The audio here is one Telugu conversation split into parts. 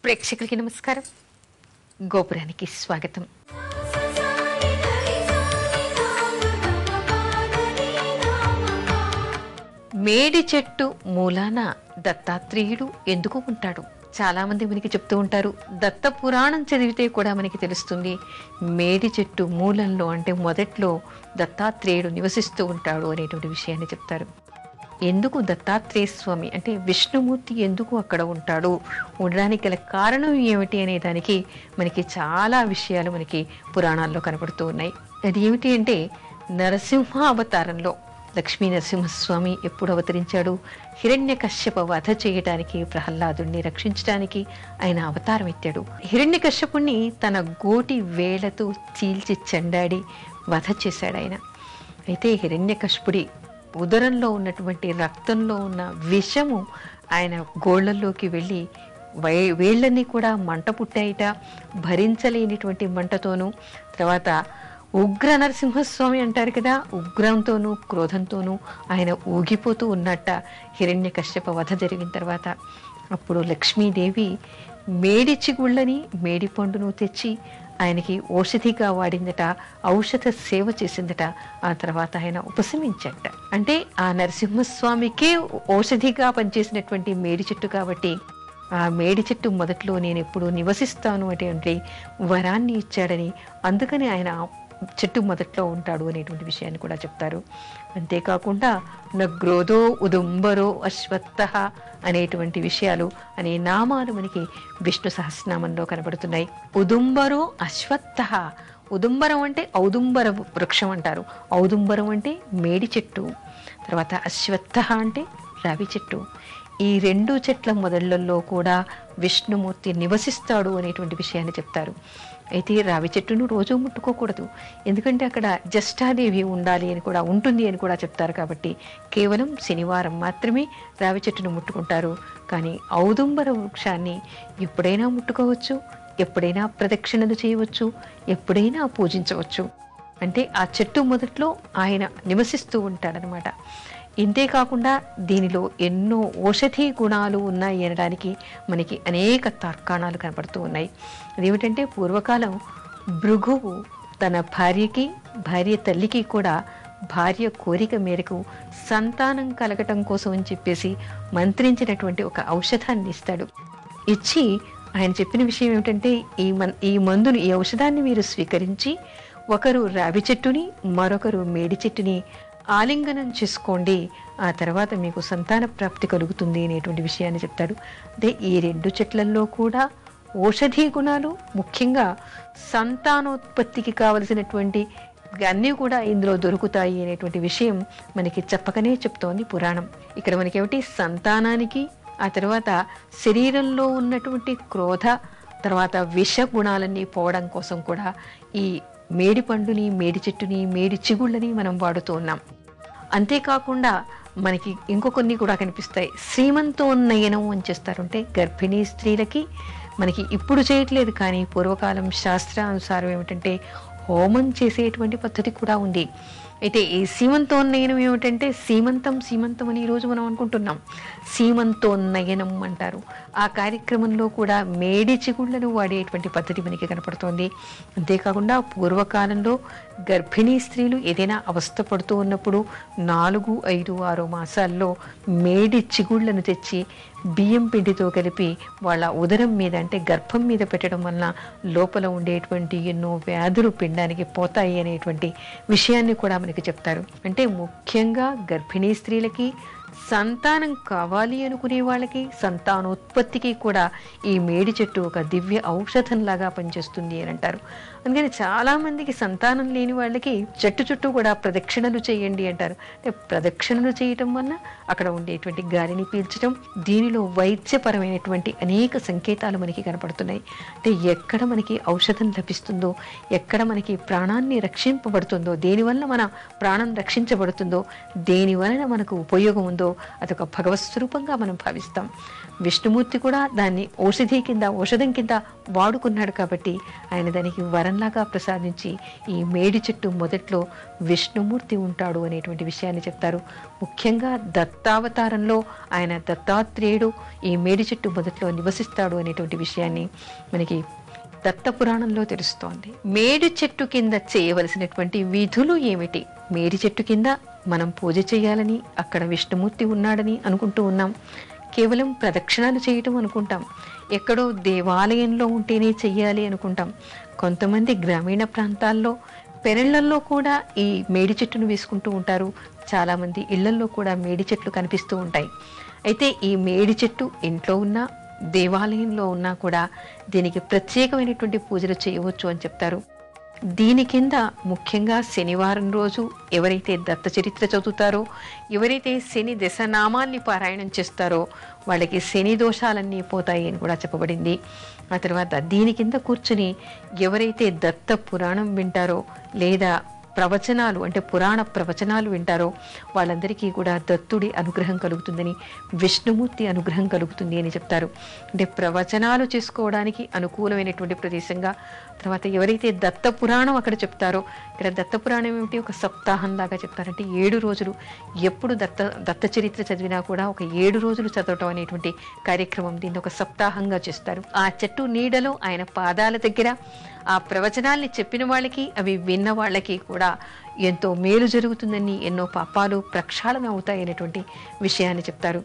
ప్రేక్షకులకి నమస్కారం. గోపురానికి స్వాగతం. మేడి చెట్టు మూలాన దత్తాత్రేయుడు ఎందుకు ఉంటాడు? చాలా మంది మనకి చెప్తూ ఉంటారు. దత్త పురాణం చదివితే కూడా మనకి తెలుస్తుంది మేడి చెట్టు మూలంలో అంటే మొదట్లో దత్తాత్రేయుడు నివసిస్తూ ఉంటాడు అనేటువంటి విషయాన్ని చెప్తారు. ఎందుకు దత్తాత్రేయ స్వామి అంటే విష్ణుమూర్తి ఎందుకు అక్కడ ఉంటాడు, ఉండడానికి గల కారణం ఏమిటి అనే దానికి మనకి చాలా విషయాలు మనకి పురాణాల్లో కనపడుతూ ఉన్నాయి. అది ఏమిటి అంటే నరసింహ అవతారంలో లక్ష్మీ నరసింహస్వామి ఎప్పుడు అవతరించాడు? హిరణ్యకశ్యప వధ చేయడానికి, ప్రహ్లాదుణ్ణి రక్షించడానికి ఆయన అవతారం ఎత్తాడు. హిరణ్యకశ్యపుణ్ణి తన గోటి వేళ్లతో చీల్చి చెండాడి వధ చేశాడు ఆయన. అయితే హిరణ్యకశ్యపుడి ఉదరంలో ఉన్నటువంటి రక్తంలో ఉన్న విషము ఆయన గోళ్లలోకి వెళ్ళి వేళ్ళన్నీ కూడా మంట పుట్టాయిట. భరించలేనిటువంటి మంటతోనూ, తర్వాత ఉగ్ర నరసింహస్వామి అంటారు కదా, ఉగ్రంతోనూ క్రోధంతోనూ ఆయన ఊగిపోతూ ఉన్నట్ట హిరణ్యకశ్యప వధ జరిగిన తర్వాత. అప్పుడు లక్ష్మీదేవి మేడి చిగుళ్ళని మేడి పండును తెచ్చి ఆయనకి ఔషధిగా వాడిందట, ఔషధ సేవ చేసిందట. ఆ తర్వాత ఆయన ఉపశమించట. అంటే ఆ నరసింహస్వామికే ఔషధిగా పనిచేసినటువంటి మేడి చెట్టు కాబట్టి ఆ మేడి చెట్టు మొదట్లో నేను ఎప్పుడు నివసిస్తాను అంటే వరాన్ని ఇచ్చాడని, అందుకని ఆయన చెట్టు మొదట్లో ఉంటాడు అనేటువంటి విషయాన్ని కూడా చెప్తారు. అంతేకాకుండా నగ్రోధో ఉదుంబరో అశ్వత్థ అనేటువంటి విషయాలు అనే నామాలు మనకి విష్ణు సహస్రనామంలో కనబడుతున్నాయి. ఉదుంబరో అశ్వత్థ, ఉదుంబరం అంటే ఔదుంబర వృక్షం అంటారు, ఔదుంబరం అంటే మేడి చెట్టు, తర్వాత అశ్వత్థ అంటే రావి చెట్టు. ఈ రెండు చెట్ల మొదళ్లలో కూడా విష్ణుమూర్తి నివసిస్తాడు అనేటువంటి విషయాన్ని చెప్తారు. అయితే రావి చెట్టును రోజు ముట్టుకోకూడదు, ఎందుకంటే అక్కడ జ్యేష్ఠాదేవి ఉండాలి అని కూడా ఉంటుంది అని కూడా చెప్తారు. కాబట్టి కేవలం శనివారం మాత్రమే రావి చెట్టును ముట్టుకుంటారు. కానీ ఔదుంబర వృక్షాన్ని ఎప్పుడైనా ముట్టుకోవచ్చు, ఎప్పుడైనా ప్రదక్షిణలు చేయవచ్చు, ఎప్పుడైనా పూజించవచ్చు. అంటే ఆ చెట్టు మొదట్లో ఆయన నివసిస్తూ ఉంటాడనమాట. ఇంతేకాకుండా దీనిలో ఎన్నో ఔషధీ గుణాలు ఉన్నాయి అనడానికి మనకి అనేక తర్కాణాలు కనపడుతూ ఉన్నాయి. అదేమిటంటే పూర్వకాలం భృగువు తన భార్యకి, భార్య తల్లికి కూడా భార్య కోరిక మేరకు సంతానం కలగటం కోసం అని చెప్పేసి మంత్రించినటువంటి ఒక ఔషధాన్ని ఇస్తాడు. ఇచ్చి ఆయన చెప్పిన విషయం ఏమిటంటే ఈ మందును, ఈ ఔషధాన్ని మీరు స్వీకరించి ఒకరు రావి చెట్టుని, మరొకరు మేడి చెట్టుని ఆలింగనం చేసుకోండి, ఆ తర్వాత మీకు సంతాన ప్రాప్తి కలుగుతుంది అనేటువంటి విషయాన్ని చెప్తాడు. అంటే ఈ రెండు చెట్లల్లో కూడా ఔషధీ గుణాలు, ముఖ్యంగా సంతానోత్పత్తికి కావలసినటువంటి అన్నీ కూడా ఇందులో దొరుకుతాయి అనేటువంటి విషయం మనకి చెప్పకనే చెప్తోంది పురాణం. ఇక్కడ మనకేమిటి సంతానానికి, ఆ తర్వాత శరీరంలో ఉన్నటువంటి క్రోధ, తర్వాత విష గుణాలన్నీ పోవడం కోసం కూడా ఈ మేడి పండుని, మేడి చెట్టుని, మేడి చిగుళ్ళని మనం వాడుతూ ఉన్నాం. అంతేకాకుండా మనకి ఇంకో కొన్ని కూడా కనిపిస్తాయి. శ్రీమంతోన్నయనం అని చేస్తారు. అంటే గర్భిణీ స్త్రీలకి మనకి ఇప్పుడు చేయట్లేదు, కానీ పూర్వకాలం శాస్త్రానుసారం ఏమిటంటే హోమం చేసేటువంటి పద్ధతి కూడా ఉంది. అయితే ఈ సీమంతోన్నయనం ఏమిటంటే సీమంతం అని ఈరోజు మనం అనుకుంటున్నాం, సీమంతోన్నయనం అంటారు. ఆ కార్యక్రమంలో కూడా మేడి చిగుళ్లను వాడేటువంటి పద్ధతి మనకి కనపడుతోంది. అంతేకాకుండా పూర్వకాలంలో గర్భిణీ స్త్రీలు ఏదైనా అవస్థ పడుతూ ఉన్నప్పుడు 4, 5, 6 మాసాల్లో మేడి చిగుళ్లను తెచ్చి బియ్యం పిండితో కలిపి వాళ్ళ ఉదరం మీద అంటే గర్భం మీద పెట్టడం వలన లోపల ఉండేటువంటి ఎన్నో వ్యాధులు పిండానికి పోతాయి అనేటువంటి విషయాన్ని కూడా మనకి చెప్తారు. అంటే ముఖ్యంగా గర్భిణీ స్త్రీలకి, సంతానం కావాలి అనుకునే వాళ్ళకి, సంతానోత్పత్తికి కూడా ఈ మేడి చెట్టు ఒక దివ్య ఔషధంలాగా పనిచేస్తుంది అని అంటారు. అందుకని చాలామందికి సంతానం లేని వాళ్ళకి చెట్టు చుట్టూ కూడా ప్రదక్షిణలు చేయండి అంటారు. అంటే ప్రదక్షిణలు చేయటం వల్ల అక్కడ ఉండేటువంటి గాలిని పీల్చడం, దీనిలో వైద్యపరమైనటువంటి అనేక సంకేతాలు మనకి కనపడుతున్నాయి. అంటే ఎక్కడ మనకి ఔషధం లభిస్తుందో, ఎక్కడ మనకి ప్రాణాన్ని రక్షింపబడుతుందో, దేనివల్ల మన ప్రాణం రక్షించబడుతుందో, దేనివలన మనకు ఉపయోగం ఉందో అదొక భగవత్ స్వరూపంగా మనం భావిస్తాం. విష్ణుమూర్తి కూడా దాన్ని ఔషధం కింద వాడుకున్నాడు కాబట్టి ఆయన దానికి వరంలాగా ప్రసాదించి ఈ మేడి చెట్టు మొదట్లో విష్ణుమూర్తి ఉంటాడు అనేటువంటి విషయాన్ని చెప్తారు. ముఖ్యంగా దత్తావతారంలో ఆయన దత్తాత్రేయుడు ఈ మేడి చెట్టు మొదట్లో నివసిస్తాడు అనేటువంటి విషయాన్ని మనకి దత్త పురాణంలో తెలుస్తోంది. మేడి చెట్టు కింద చేయవలసినటువంటి విధులు ఏమిటి? మేడి చెట్టు కింద మనం పూజ చేయాలని, అక్కడ విష్ణుమూర్తి ఉన్నాడని అనుకుంటూ ఉన్నాం. కేవలం ప్రదక్షిణాలు చేయటం అనుకుంటాం, ఎక్కడో దేవాలయంలో ఉంటేనే చెయ్యాలి అనుకుంటాం. కొంతమంది గ్రామీణ ప్రాంతాల్లో పెరళ్లల్లో కూడా ఈ మేడి చెట్టును వేసుకుంటూ ఉంటారు. చాలామంది ఇళ్లల్లో కూడా మేడి చెట్లు కనిపిస్తూ ఉంటాయి. అయితే ఈ మేడి చెట్టు ఇంట్లో ఉన్నా దేవాలయంలో ఉన్నా కూడా దీనికి ప్రత్యేకమైనటువంటి పూజలు చేయవచ్చు అని చెప్తారు. దీని కింద ముఖ్యంగా శనివారం రోజు ఎవరైతే దత్త చరిత్ర చదువుతారో, ఎవరైతే శని దశనామాల్ని పారాయణం చేస్తారో వాళ్ళకి శని దోషాలన్నీ పోతాయి అని కూడా చెప్పబడింది. ఆ తర్వాత దీని కింద కూర్చుని ఎవరైతే దత్త పురాణం వింటారో లేదా ప్రవచనాలు అంటే పురాణ ప్రవచనాలు వింటారో వాళ్ళందరికీ కూడా దత్తుడి అనుగ్రహం కలుగుతుందని, విష్ణుమూర్తి అనుగ్రహం కలుగుతుంది అని చెప్తారు. అంటే ప్రవచనాలు చేసుకోవడానికి అనుకూలమైనటువంటి ప్రదేశంగా. తర్వాత ఎవరైతే దత్త పురాణం అక్కడ చెప్తారో, ఇక్కడ దత్త పురాణం ఏమిటి, ఒక సప్తాహంలాగా చెప్తారంటే 7 రోజులు ఎప్పుడు దత్త చరిత్ర చదివినా కూడా ఒక 7 రోజులు చదవటం అనేటువంటి కార్యక్రమం, దీన్ని ఒక సప్తాహంగా చేస్తారు. ఆ చెట్టు నీడలో ఆయన పాదాల దగ్గర ఆ ప్రవచనాల్ని చెప్పిన వాళ్ళకి అవి విన్న వాళ్ళకి కూడా ఎంతో మేలు జరుగుతుందని, ఎన్నో పాపాలు ప్రక్షాళన అవుతాయి అనేటువంటి విషయాన్ని చెప్తారు.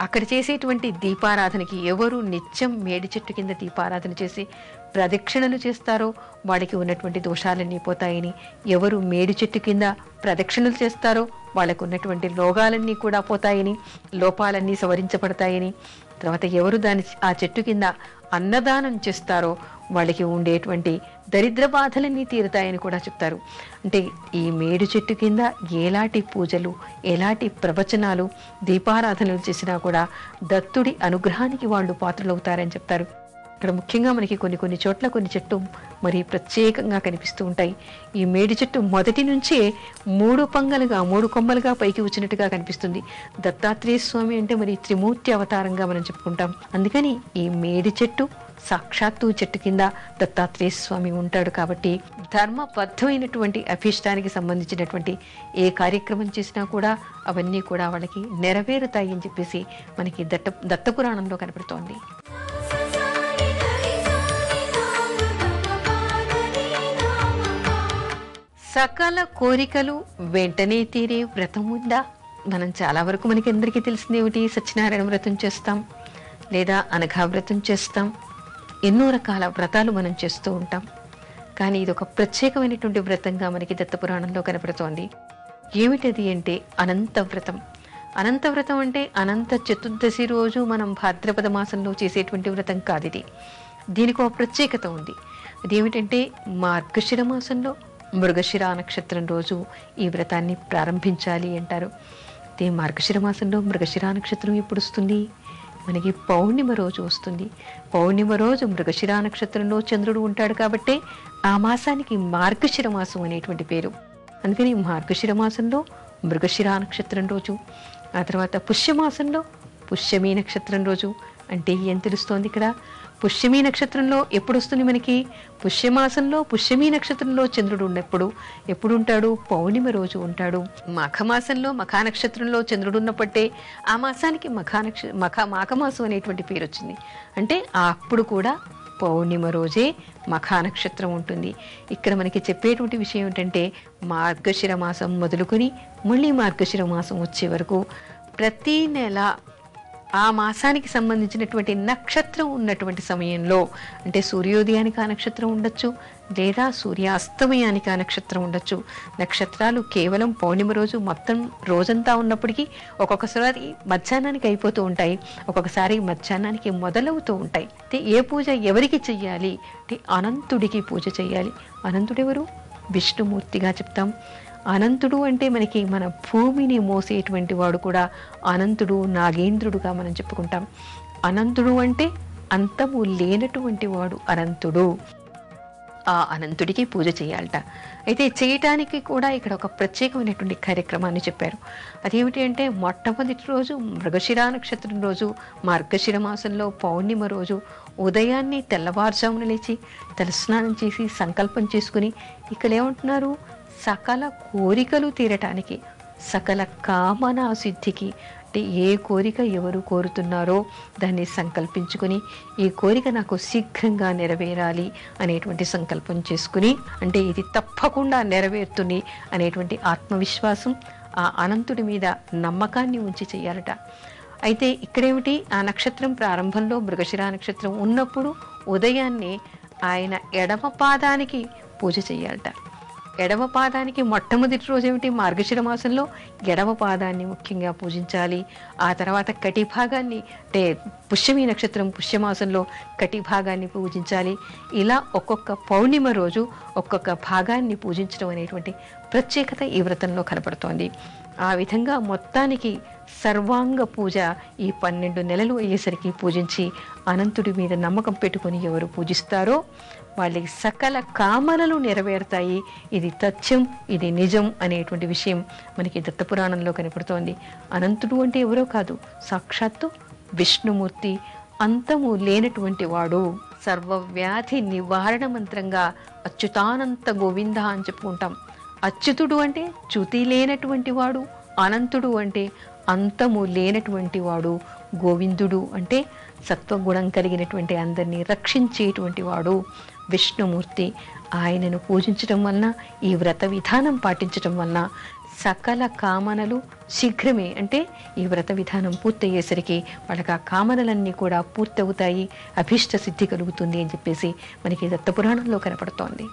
అక్కడ చేసేటువంటి దీపారాధనకి ఎవరు నిత్యం మేడి చెట్టు కింద దీపారాధన చేసి ప్రదక్షిణలు చేస్తారో వాడికి ఉన్నటువంటి దోషాలన్నీ పోతాయని, ఎవరు మేడి చెట్టు కింద ప్రదక్షిణలు చేస్తారో వాళ్ళకు ఉన్నటువంటి రోగాలన్నీ కూడా పోతాయని, లోపాలన్నీ సవరించబడతాయని, తర్వాత ఎవరు ఆ చెట్టు కింద అన్నదానం చేస్తారో వాళ్ళకి ఉండేటువంటి దరిద్ర బాధలన్నీ తీరుతాయని కూడా చెప్తారు. అంటే ఈ మేడు చెట్టు కింద ఎలాంటి పూజలు, ఎలాంటి ప్రవచనాలు, దీపారాధనలు చేసినా కూడా దత్తుడి అనుగ్రహానికి వాళ్ళు పాత్రలవుతారని చెప్తారు. ఇక్కడ ముఖ్యంగా మనకి కొన్ని చోట్ల కొన్ని చెట్టు మరి ప్రత్యేకంగా కనిపిస్తూ ఉంటాయి. ఈ మేడి చెట్టు మొదటి నుంచే 3 కొమ్మలుగా పైకి వచ్చినట్టుగా కనిపిస్తుంది. దత్తాత్రేయ స్వామి అంటే మరి త్రిమూర్తి అవతారంగా మనం చెప్పుకుంటాం. అందుకని ఈ మేడి చెట్టు సాక్షాత్తు చెట్టు కింద దత్తాత్రేయ స్వామి ఉంటాడు. కాబట్టి ధర్మబద్ధమైనటువంటి అభీష్టానికి సంబంధించినటువంటి ఏ కార్యక్రమం చేసినా కూడా అవన్నీ కూడా వాళ్ళకి నెరవేరుతాయి అని చెప్పేసి మనకి దత్త పురాణంలో కనపడుతోంది. సకల కోరికలు వెంటనే తీరే వ్రతం ఉందా? మనం చాలా వరకు మనకి అందరికీ తెలిసింది ఏమిటి, సత్యనారాయణ వ్రతం చేస్తాం లేదా అనఘా వ్రతం చేస్తాం, ఎన్నో రకాల వ్రతాలు మనం చేస్తూ ఉంటాం. కానీ ఇది ఒక ప్రత్యేకమైనటువంటి వ్రతంగా మనకి దత్తపురాణంలో కనపడుతోంది. ఏమిటది అంటే అనంత వ్రతం. అనంత వ్రతం అంటే అనంత చతుర్దశి రోజు మనం భాద్రపద మాసంలో చేసేటువంటి వ్రతం కాదు ఇది. దీనికి ఒక ప్రత్యేకత ఉంది. అదేమిటంటే మార్గశిర మాసంలో మృగశిర నక్షత్రం రోజు ఈ వ్రతాన్ని ప్రారంభించాలి అంటారు. అదే మార్గశిర మాసంలో మృగశిర నక్షత్రం ఎప్పుడు వస్తుంది? మనకి పౌర్ణిమ రోజు వస్తుంది. పౌర్ణిమ రోజు మృగశిర నక్షత్రంలో చంద్రుడు ఉంటాడు కాబట్టి ఆ మాసానికి మార్గశిర మాసం అనేటువంటి పేరు. అందుకని మార్గశిర మాసంలో మృగశిర నక్షత్రం రోజు, ఆ తర్వాత పుష్యమాసంలో పుష్యమీ నక్షత్రం రోజు. అంటే ఏం తెలుస్తోంది ఇక్కడ? పుష్యమీ నక్షత్రంలో ఎప్పుడు వస్తుంది మనకి? పుష్యమాసంలో పుష్యమీ నక్షత్రంలో చంద్రుడు ఎప్పుడు ఉంటాడు? పౌర్ణిమ రోజు ఉంటాడు. మాఘమాసంలో మఖా నక్షత్రంలో చంద్రుడు ఉన్నప్పట్టే ఆ మాసానికి మాఘమాసం అనేటువంటి పేరు వచ్చింది. అంటే అప్పుడు కూడా పౌర్ణిమ రోజే మఖా నక్షత్రం ఉంటుంది. ఇక్కడ మనకి చెప్పేటువంటి విషయం ఏంటంటే మార్గశిర మాసం మొదలుకొని మళ్ళీ మార్గశిర మాసం వచ్చే వరకు ప్రతి నెల ఆ మాసానికి సంబంధించినటువంటి నక్షత్రం ఉన్నటువంటి సమయంలో, అంటే సూర్యోదయానికి ఆ నక్షత్రం ఉండొచ్చు లేదా సూర్యాస్తమయానికి ఆ నక్షత్రం ఉండొచ్చు. నక్షత్రాలు కేవలం పౌర్ణిమ రోజు మొత్తం రోజంతా ఉన్నప్పటికీ ఒక్కొక్కసారి మధ్యాహ్నానికి అయిపోతూ ఉంటాయి, ఒక్కొక్కసారి మధ్యాహ్నానికి మొదలవుతూ ఉంటాయి. అంటే ఏ పూజ ఎవరికి చెయ్యాలి అంటే అనంతుడికి పూజ చెయ్యాలి. అనంతుడెవరు? విష్ణుమూర్తిగా చెప్తాం. అనంతుడు అంటే మనకి మన భూమిని మోసేటువంటి వాడు కూడా అనంతుడు, నాగేంద్రుడుగా మనం చెప్పుకుంటాం. అనంతుడు అంటే అంతము లేనటువంటి వాడు అనంతుడు. ఆ అనంతుడికి పూజ చేయాలట. అయితే చేయటానికి కూడా ఇక్కడ ఒక ప్రత్యేకమైనటువంటి కార్యక్రమాన్ని చెప్పారు. అదేమిటి అంటే మొట్టమొదటి రోజు మృగశిర నక్షత్రం రోజు, మార్గశిర మాసంలో పౌర్ణిమ రోజు ఉదయాన్నే తెల్లవారుజామున లేచి తలస్నానం చేసి సంకల్పం చేసుకుని ఇక్కడ ఏమంటున్నారు, సకల కోరికలు తీరటానికి, సకల కామనా సిద్ధికి, అంటే ఏ కోరిక ఎవరు కోరుతున్నారో దాన్ని సంకల్పించుకుని ఈ కోరిక నాకు శీఘ్రంగా నెరవేరాలి అనేటువంటి సంకల్పం చేసుకుని, అంటే ఇది తప్పకుండా నెరవేరుతుంది అనేటువంటి ఆత్మవిశ్వాసం, ఆ అనంతుడి మీద నమ్మకాన్ని ఉంచి చేయాలట. అయితే ఇక్కడేమిటి, ఆ నక్షత్రం ప్రారంభంలో మృగశిర నక్షత్రం ఉన్నప్పుడు ఉదయాన్నే ఆయన ఎడమ పాదానికి పూజ చేయాలట. ఎడమ పాదానికి మొట్టమొదటి రోజు ఏమిటి, మార్గశిర మాసంలో ఎడమ పాదాన్ని ముఖ్యంగా పూజించాలి. ఆ తర్వాత కటి భాగాన్ని, అంటే పుష్యమి నక్షత్రం పుష్యమాసంలో కటి భాగాన్ని పూజించాలి. ఇలా ఒక్కొక్క పౌర్ణిమ రోజు ఒక్కొక్క భాగాన్ని పూజించడం అనేటువంటి ప్రత్యేకత ఈ వ్రతంలో కనపడుతోంది. ఆ విధంగా మొత్తానికి సర్వాంగ పూజ ఈ 12 నెలలు అయ్యేసరికి పూజించి అనంతుడి మీద నమ్మకం పెట్టుకొని ఎవరు పూజిస్తారో వాళ్ళకి సకల కామనలు నెరవేరుతాయి. ఇది తథ్యం, ఇది నిజం అనేటువంటి విషయం మనకి దత్తపురాణంలో కనపడుతోంది. అనంతుడు అంటే ఎవరో కాదు, సాక్షాత్తు విష్ణుమూర్తి, అంతము లేనటువంటి వాడు, సర్వవ్యాధి నివారణ మంత్రంగా అచ్యుతానంత గోవింద అని చెప్పుకుంటాం. అచ్యుతుడు అంటే చ్యుతి లేనటువంటి వాడు, అనంతుడు అంటే అంతము లేనటువంటి వాడు, గోవిందుడు అంటే సత్వగుణం కలిగినటువంటి అందరినీ రక్షించేటువంటి వాడు విష్ణుమూర్తి. ఆయనను పూజించడం వలన, ఈ వ్రత విధానం పాటించడం వలన సకల కామనలు శీఘ్రమే, అంటే ఈ వ్రత విధానం పూర్తయ్యేసరికి వాళ్ళకి ఆ కామనలన్నీ కూడా పూర్తవుతాయి, అభీష్ట సిద్ధి కలుగుతుంది అని చెప్పేసి మనకి దత్తపురాణంలో కనపడుతోంది.